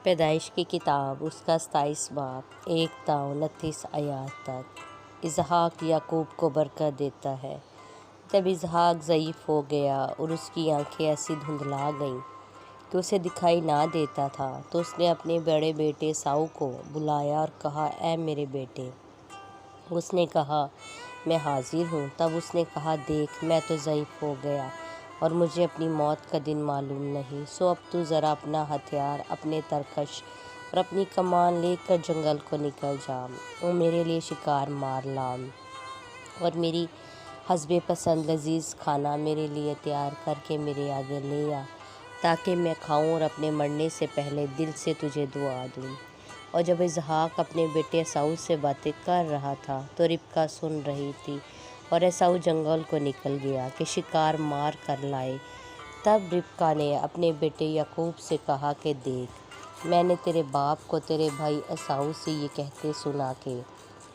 پیدائش کی کتاب اس کا 27 باب 1 تا 29 آیات تک۔ اسحاق یعقوب کو برکت دیتا ہے۔ جب اسحاق ضعیف ہو گیا اور اس کی آنکھیں ایسی دھندلا گئیں کہ اسے دکھائی نہ دیتا تھا تو اس نے اپنے بڑے بیٹے عیساؤ کو بلایا اور کہا، اے میرے بیٹے۔ اس نے کہا، میں حاضر ہوں۔ تب اس نے کہا، دیکھ، میں تو ضعیف ہو گیا اور مجھے اپنی موت کا دن معلوم نہیں، سو اب تو ذرا اپنا ہتھیار، اپنے ترکش اور اپنی کمان لے کر جنگل کو نکل جا اور میرے لیے شکار مار لا اور میری حسب پسند لذیذ کھانا میرے لیے تیار کر کے میرے آگے لے آ، تاکہ میں کھاؤں اور اپنے مرنے سے پہلے دل سے تجھے دعا دوں۔ اور جب اسحاق اپنے بیٹے عیساؤ سے باتیں کر رہا تھا تو ربکہ سن رہی تھی، اور عیساؤ جنگل کو نکل گیا کہ شکار مار کر لائے۔ تب ربکہ نے اپنے بیٹے یعقوب سے کہا کہ دیکھ، میں نے تیرے باپ کو تیرے بھائی عیساؤ سے یہ کہتے سنا کہ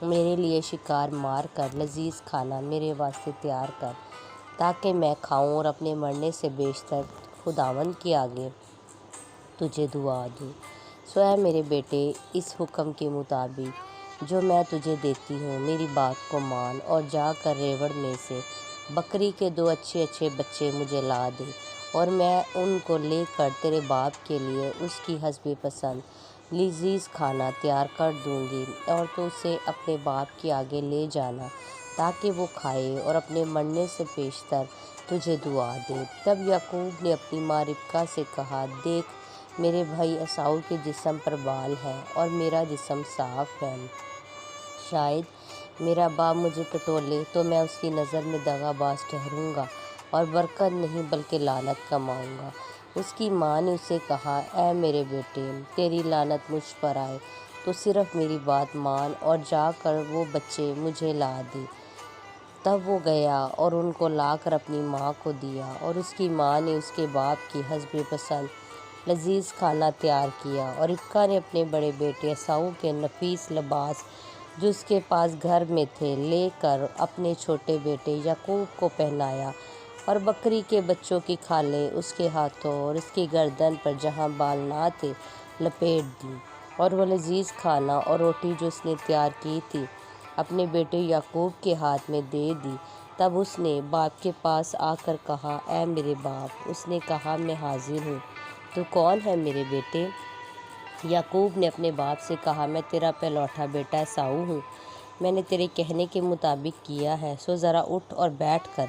میرے لیے شکار مار کر لذیذ کھانا میرے واسطے تیار کر، تاکہ میں کھاؤں اور اپنے مرنے سے بیشتر خداوند کے آگے تجھے دعا دوں۔ سو اے میرے بیٹے، اس حکم کے مطابق جو میں تجھے دیتی ہوں، میری بات کو مان اور جا کر ریوڑ میں سے بکری کے 2 اچھے اچھے بچے مجھے لا دے، اور میں ان کو لے کر تیرے باپ کے لیے اس کی حسب پسند لذیذ کھانا تیار کر دوں گی، اور تو اسے اپنے باپ کے آگے لے جانا تاکہ وہ کھائے اور اپنے مرنے سے پیشتر تجھے دعا دے۔ تب یعقوب نے اپنی ماں ربکہ سے کہا، دیکھ، میرے بھائی عیساؤ کے جسم پر بال ہیں اور میرا جسم صاف ہے، شاید میرا باپ مجھے ٹٹولے تو میں اس کی نظر میں دغا باز ٹھہروں گا اور برکت نہیں بلکہ لعنت کماؤں گا۔ اس کی ماں نے اسے کہا، اے میرے بیٹے، تیری لعنت مجھ پر آئے، تو صرف میری بات مان اور جا کر وہ بچے مجھے لا دے۔ تب وہ گیا اور ان کو لا کر اپنی ماں کو دیا، اور اس کی ماں نے اس کے باپ کی حسب پسند لذیذ کھانا تیار کیا، اور ربکہ نے اپنے بڑے بیٹے عیساؤ کے نفیس لباس جو اس کے پاس گھر میں تھے لے کر اپنے چھوٹے بیٹے یعقوب کو پہنایا، اور بکری کے بچوں کی کھالیں اس کے ہاتھوں اور اس کی گردن پر جہاں بال نہ تھے لپیٹ دیں، اور وہ لذیذ کھانا اور روٹی جو اس نے تیار کی تھی اپنے بیٹے یعقوب کے ہاتھ میں دے دی۔ تب اس نے باپ کے پاس آ کر کہا، اے میرے باپ۔ اس نے کہا، میں حاضر ہوں، تو کون ہے میرے بیٹے؟ یعقوب نے اپنے باپ سے کہا، میں تیرا پہلوٹا بیٹا عیساؤ ہوں، میں نے تیرے کہنے کے مطابق کیا ہے، سو ذرا اٹھ اور بیٹھ کر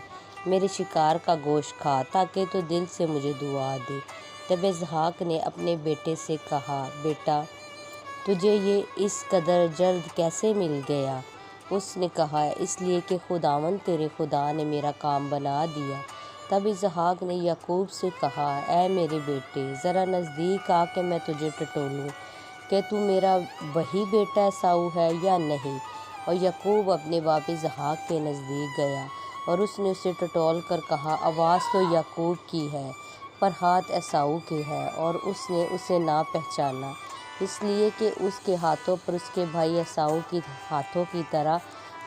میرے شکار کا گوشت کھا، تاکہ تو دل سے مجھے دعا دے۔ تب اسحاق نے اپنے بیٹے سے کہا، بیٹا، تجھے یہ اس قدر جلد کیسے مل گیا؟ اس نے کہا، اس لیے کہ خداوند تیرے خدا نے میرا کام بنا دیا۔ تب اسحاق نے یعقوب سے کہا، اے میرے بیٹے، ذرا نزدیک آ کہ میں تجھے ٹٹولوں کہ تو میرا وہی بیٹا عیساؤ ہے یا نہیں۔ اور یعقوب اپنے باپ اسحاق کے نزدیک گیا، اور اس نے اسے ٹٹول کر کہا، آواز تو یعقوب کی ہے پر ہاتھ عیساؤ کے ہیں۔ اور اس نے اسے نہ پہچانا، اس لیے کہ اس کے ہاتھوں پر اس کے بھائی عیساؤ کے ہاتھوں کی طرح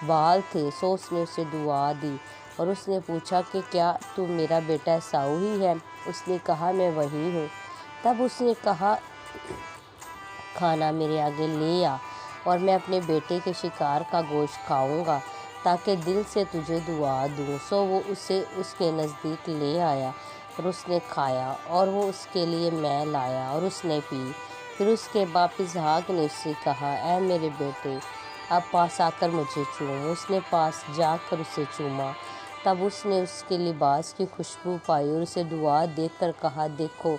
بال تھے۔ سو اس نے اسے دعا دی، اور اس نے پوچھا کہ کیا تو میرا بیٹا عیساؤ ہی ہے؟ اس نے کہا، میں وہی ہوں۔ تب اس نے کہا، کھانا میرے آگے لے آ، اور میں اپنے بیٹے کے شکار کا گوشت کھاؤں گا، تاکہ دل سے تجھے دعا دوں۔ سو وہ اسے اس کے نزدیک لے آیا، اور اس نے کھایا، اور وہ اس کے لیے مے لایا اور اس نے پی۔ پھر اس کے باپ اسحاق نے اس سے کہا، اے میرے بیٹے، اب پاس آ کر مجھے چوم۔ اس نے پاس جا کر اسے چوما۔ تب اس نے اس کے لباس کی خوشبو پائی اور اسے دعا دے کر کہا، دیکھو،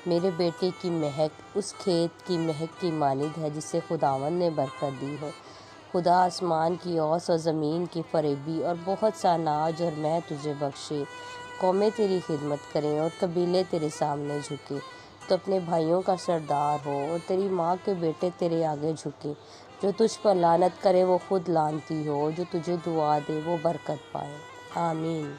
میرے بیٹے کی مہک اس کھیت کی مہک کی مانند ہے جسے خداوند نے برکت دی ہو۔ خدا آسمان کی اوس اور زمین کی فریبی اور بہت سا اناج اور مے تجھے بخشے۔ قومیں تیری خدمت کریں اور قبیلے تیرے سامنے جھکیں۔ تو اپنے بھائیوں کا سردار ہو، اور تیری ماں کے بیٹے تیرے آگے جھکیں۔ جو تجھ پر لعنت کرے وہ خود لعنتی ہو، اور جو تجھے دعا دے وہ برکت پائے۔ آمین۔